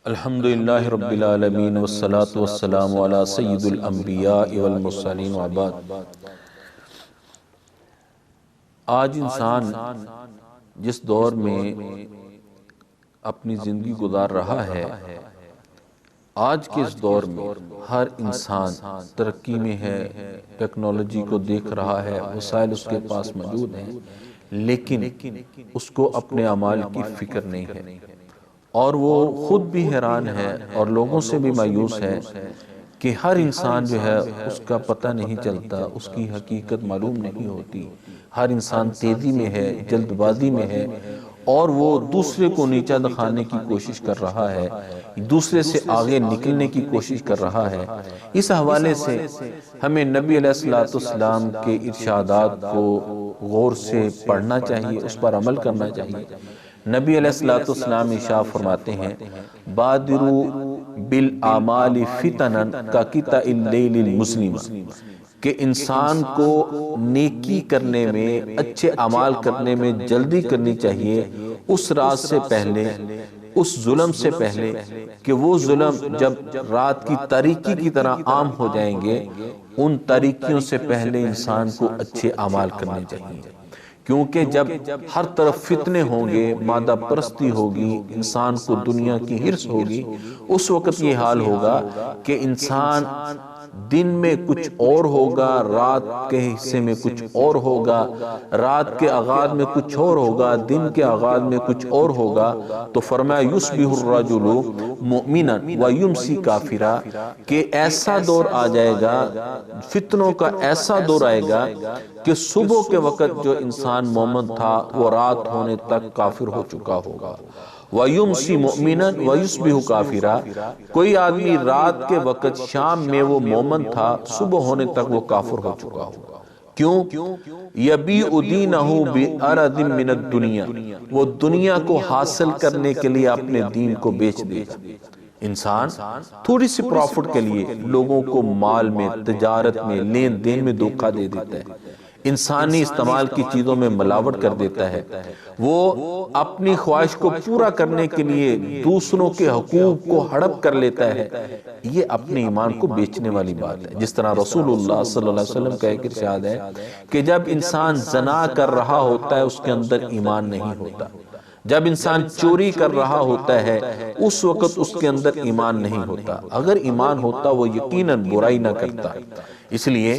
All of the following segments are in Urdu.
الحمدللہ رب العالمین والصلاة والسلام علی سید الانبیاء والمرسلین وبعد۔ آج انسان جس دور میں اپنی زندگی گزار رہا ہے، آج کے اس دور میں ہر انسان ترقی میں ہے، ٹیکنالوجی کو دیکھ رہا ہے، وسائل اس کے پاس موجود ہیں، لیکن اس کو اپنے اعمال کی فکر نہیں ہے، اور وہ خود بھی حیران ہے اور لوگوں سے بھی مایوس ہے کہ ہر انسان جو ہے اس کا پتہ نہیں چلتا، اس کی حقیقت معلوم نہیں ہوتی۔ ہر انسان تیزی میں ہے، جلد بازی میں ہے، اور وہ دوسرے کو نیچا دکھانے کی کوشش کر رہا ہے، دوسرے سے آگے نکلنے کی کوشش کر رہا ہے۔ اس حوالے سے ہمیں نبی علیہ السلام کے ارشادات کو غور سے پڑھنا چاہیے، اس پر عمل کرنا چاہیے۔ نبی علیہ السلام ارشاد فرماتے ہیں، بادروا بالاعمال فتنا کقطع اللیل المظلم، کہ انسان کو نیکی کرنے میں، اچھے اعمال کرنے میں جلدی کرنی چاہیے اس رات سے پہلے، اس ظلم سے پہلے کہ وہ ظلم جب رات کی تاریکی کی طرح عام ہو جائیں گے، ان تاریکیوں سے پہلے انسان کو اچھے اعمال کرنے چاہیے۔ کیونکہ جب ہر طرف فتنے ہوں گے، مادہ پرستی ہوگی، انسان کو دنیا کی ہرس ہوگی، اس وقت یہ حال ہوگا کہ انسان دن میں کچھ اور ہوگا، رات کے حصے میں کچھ اور ہوگا، رات کے آغاز میں کچھ اور ہوگا، دن کے آغاز میں کچھ اور ہوگا۔ تو فرمایا یصبح الرجل مؤمنا ویمسی کافرا، کہ ایسا دور آ جائے گا، فتنوں کا ایسا دور آئے گا کہ صبح کے وقت جو انسان مومن تھا وہ رات ہونے تک کافر ہو چکا ہوگا۔ وَيُمْسِي مُؤْمِنًا وَيُصْبِحُ كَافِرًا، کوئی آدمی رات کے وقت شام میں وہ مومن تھا، صبح ہونے تک وہ کافر ہو چکا ہوگا۔ کیوں؟ يَبِيعُ دِينَهُ بِأَرَضٍ مِّنَ الدُّنْيَا، وہ دنیا کو حاصل کرنے کے لیے اپنے دین کو بیچ دے گا۔ انسان تھوڑی سی پروفٹ کے لیے لوگوں کو مال میں، تجارت میں، لین دین میں دھوکہ دے دیتا ہے، انسانی استعمال کی چیزوں میں ملاوٹ کر دیتا ہے، وہ اپنی خواہش کو پورا کرنے کے لیے دوسروں کے حقوق کو ہڑپ کر لیتا ہے۔ یہ اپنے ایمان کو بیچنے والی بات ہے۔ جس طرح رسول اللہ صلی اللہ علیہ وسلم کا ایک ارشاد ہے کہ جب انسان زنا کر رہا ہوتا ہے اس کے اندر ایمان نہیں ہوتا، جب انسان چوری کر رہا ہوتا ہے اس وقت اس کے اندر ایمان نہیں ہوتا، اگر ایمان ہوتا وہ یقیناً برائی نہ کرتا۔ اس لیے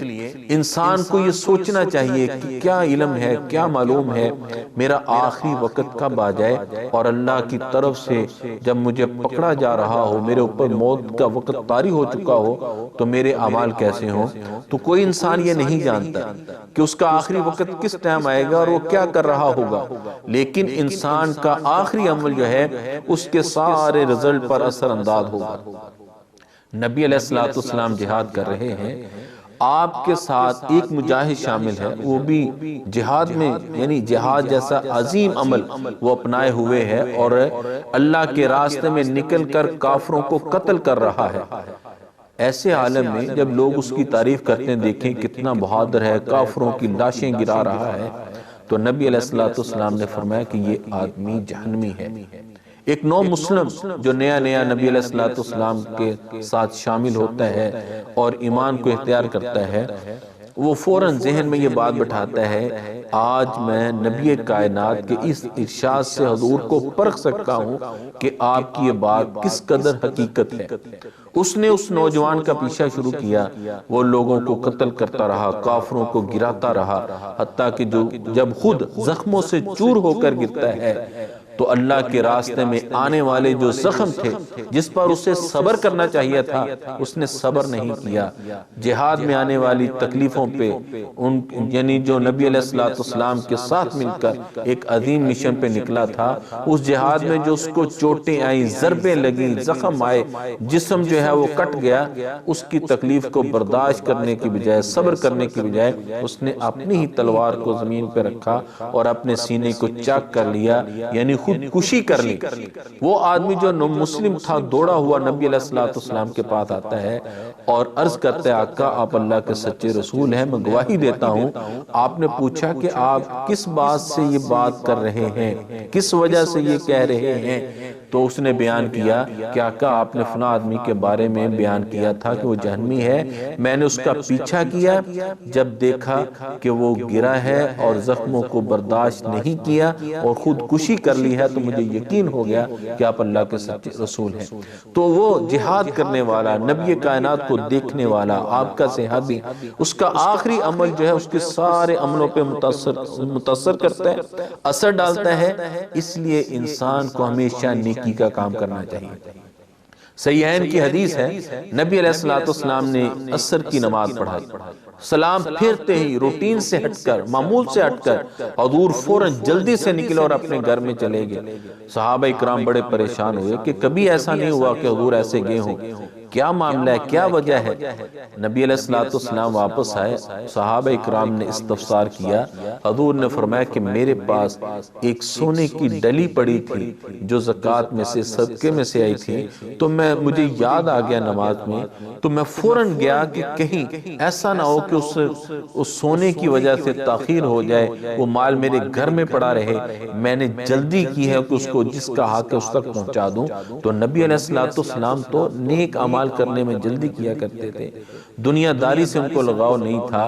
انسان کو یہ سوچنا چاہیے کہ کیا علم ہے، کیا معلوم ہے، میرا آخری وقت کب آ جائے، اور اللہ کی طرف سے جب مجھے پکڑا جا رہا ہو، میرے اوپر موت کا وقت طاری ہو چکا ہو، تو میرے اعمال کیسے ہوں۔ تو کوئی انسان یہ نہیں جانتا کہ اس کا آخری وقت کس ٹائم آئے گا اور وہ کیا کر رہا ہوگا، لیکن انسان کا آخری عمل جو ہے اس کے سارے رزلٹ پر اثر انداز ہوگا۔ نبی علیہ السلام جہاد کر رہے ہیں، آپ کے ساتھ ایک مجاہد شامل ہے، وہ بھی جہاد میں، یعنی جہاد جیسا عظیم عمل وہ اپنائے ہوئے ہے، اور اللہ کے راستے میں نکل کر کافروں کو قتل کر رہا ہے۔ ایسے عالم میں جب لوگ اس کی تعریف کرتے ہیں، دیکھیں کتنا بہادر ہے، کافروں کی لاشیں گرا رہا ہے، تو نبی علیہ السلام نے فرمایا کہ یہ آدمی جہنمی ہے۔ ایک نو مسلم جو نیا نبی علیہ السلام کے ساتھ شامل ہوتا ہے اور ایمان کو اختیار کرتا ہے، وہ فوراً ذہن میں یہ بات بٹھاتا ہے، آج میں نبی کائنات کے اس ارشاد سے حضور کو پرکھ سکتا ہوں کہ آپ کی یہ بات کس قدر حقیقت ہے۔ اس نے اس نوجوان کا پیچھا شروع کیا، وہ لوگوں کو قتل کرتا رہا، کافروں کو گراتا رہا، حتیٰ کہ جب خود زخموں سے چور ہو کر گرتا ہے تو اللہ کے راستے میں آنے والے جو زخم تھے جس پر اسے صبر کرنا چاہیے تھا، اس نے صبر نہیں کیا۔ جہاد میں آنے والی تکلیفوں پہ یعنی جو نبی علیہ السلام کے ساتھ مل کر ایک عظیم مشن پہ نکلا تھا، اس جہاد میں جو اس کو چوٹیں آئیں، ضربیں لگیں، زخم آئے، جسم جو ہے وہ کٹ گیا، اس کی تکلیف کو برداشت کرنے کی بجائے، صبر کرنے کی بجائے، اس نے اپنی ہی تلوار کو زمین پہ رکھا اور اپنے سینے کو چاک کر لیا، یعنی خودکشی کر لی۔ وہ آدمی جو مسلم تھا دوڑا ہوا نبی علیہ السلام کے پاس آتا ہے اور عرض کرتا ہے آقا آپ اللہ کے سچے رسول ہیں، میں گواہی دیتا ہوں۔ آپ نے پوچھا کہ آپ کس بات سے یہ بات کر رہے ہیں، کس وجہ سے یہ کہہ رہے ہیں؟ تو اس نے بیان کیا کہ آقا آپ نے فلاں آدمی کے بارے میں بیان کیا تھا کہ وہ جہنمی ہے، میں نے اس کا پیچھا کیا، جب دیکھا کہ وہ گرا ہے اور زخموں کو برداشت نہیں کیا اور خودکشی کر لی ہے تو مجھے یقین ہو گیا کہ آپ اللہ کے سچے رسول ہیں۔ تو وہ جہاد کرنے والا، نبی کائنات کو دیکھنے والا، آپ کا صحابی، اس کا آخری عمل جو ہے اس کے سارے عملوں پہ متاثر کرتا ہے، اثر ڈالتا ہے۔ اس لیے انسان کو ہمیشہ نیکی کا کام کرنا چاہیے۔ صحیحین کی حدیث ہے، نبی علیہ السلام نے عصر کی نماز پڑھائی، سلام پھیرتے ہی روٹین سے ہٹ کر، معمول سے ہٹ کر حضور فوراً جلدی سے نکلے اور اپنے گھر میں چلے گئے۔ صحابہ اکرام بڑے پریشان ہوئے کہ کبھی ایسا نہیں ہوا کہ حضور ایسے گئے ہوں، کیا معاملہ ہے، کیا وجہ ہے؟ نبی علیہ السلام واپس آئے، صحابہ اکرام نے استفسار کیا، حضور نے فرمایا کہ میرے پاس ایک سونے کی ڈلی پڑی تھی جو زکوٰۃ میں سے، صدقے میں سے آئی تھی، تو مجھے یاد آ گیا نماز میں، تو میں فوراً گیا کہ کہیں ایسا نہ ہو کہ اس سونے کی وجہ سے تاخیر ہو جائے، وہ مال میرے گھر میں پڑا رہے، میں نے جلدی کی ہے کہ اس کو جس کا حق ہے اس تک پہنچا دوں۔ تو نبی علیہ السلام تو نیک عمال کرنے میں جلدی کیا کرتے تھے، دنیا داری سے ان کو لگاؤ نہیں تھا۔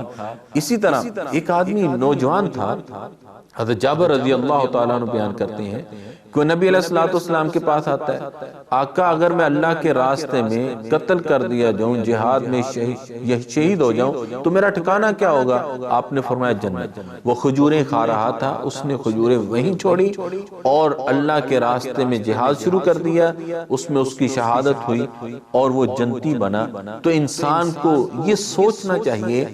اسی طرح ایک آدمی نوجوان تھا، حضرت جابر رضی اللہ تعالیٰ عنہ بیان کرتے ہیں کہ نبی علیہ السلام کے پاس آتا ہے، آقا اگر میں اللہ کے راستے میں قتل کر دیا جاؤں، جہاد میں شہید ہو جاؤں تو میرا ٹھکانہ کیا ہوگا؟ آپ نے فرمایا جنت۔ وہ کھجوریں کھا رہا تھا، اس نے کھجوریں وہیں چھوڑی اور اللہ کے راستے میں جہاد شروع کر دیا، اس میں اس کی شہادت ہوئی اور وہ جنتی بنا۔ تو انسان کو یہ سوچنا چاہیے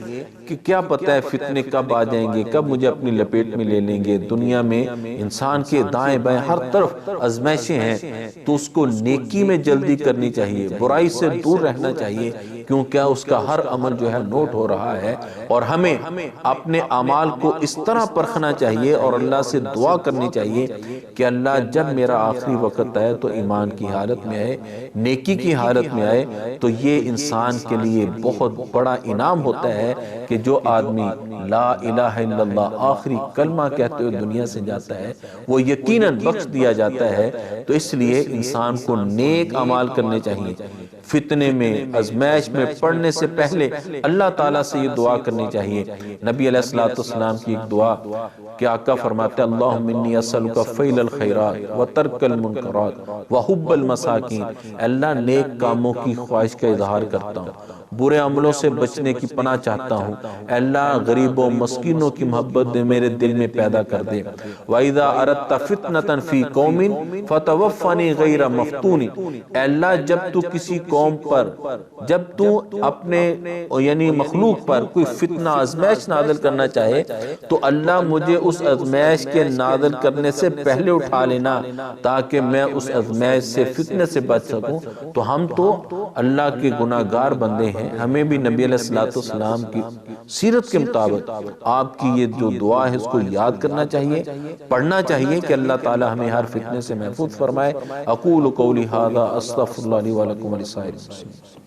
کہ کیا پتہ ہے فتنے کب آ جائیں گے، کب مجھے اپنی لپیٹ میں لے لیں گے۔ دنیا میں انسان کے دائیں بائیں ہر طرف آزمائشیں ہیں، تو اس کو نیکی میں جلدی کرنی چاہیے، برائی سے دور رہنا چاہیے، کیونکہ اس کا ہر عمل جو ہے نوٹ ہو رہا ہے۔ اور ہمیں اپنے اعمال کو اس طرح پرکھنا چاہیے اور اللہ سے دعا کرنی چاہیے کہ اللہ جب میرا آخری وقت آئے تو ایمان کی حالت میں آئے، نیکی کی حالت میں آئے، تو یہ انسان کے لیے بہت بڑا انعام ہوتا ہے کہ جو آدمی لا الہ الا اللہ آخری کلمہ کہتے ہوئے دنیا سے جاتا ہے وہ یقیناً بخش دیا جاتا ہے۔ تو اس لیے انسان کو نیک اعمال کرنے چاہیے، فتنے میں، آزمائش میں پڑنے سے پہلے اللہ تعالیٰ سے یہ دعا کرنی چاہیے۔ نبی علیہ السلام کی ایک دعا کہ آقا فرماتے ہیں اللہم انی اسألک فعل الخیرات وترک المنکرات وحب المساکین، اللہ نیک کاموں کی خواہش کا اظہار کرتا ہوں، برے عملوں سے بچنے کی پناہ چاہتا ہوں، اللہ غریبوں مسکینوں کی محبت میرے دل میں پیدا کر دے۔ وَإِذَا أَرَدْتَ فِتْنَةً فِي قَوْمٍ فَتَوَفَّنِي غَيْرَ مَفْتُونٍ، اے اللہ جب تو کسی قوم پر، جب تو اپنے یعنی مخلوق پر کوئی فتنہ آزمائش نازل کرنا چاہے تو اللہ مجھے اس آزمائش کے نازل کرنے سے پہلے اٹھا لینا تاکہ میں اس آزمائش سے فتنے سے بچ سکوں۔ تو ہم تو اللہ کے گناہگار بندے ہیں، ہمیں بھی نبی علیہ السلام کی سیرت کے مطابق آپ کی یہ جو دعا ہے اس کو یاد کرنا چاہیے، پڑھنا چاہیے کہ اللہ تعالی ہمیں ہر فتنے سے محفوظ فرمائے۔ اقول قولی ھذا استغفر اللہ لی ولکم ولسائر المسلمین۔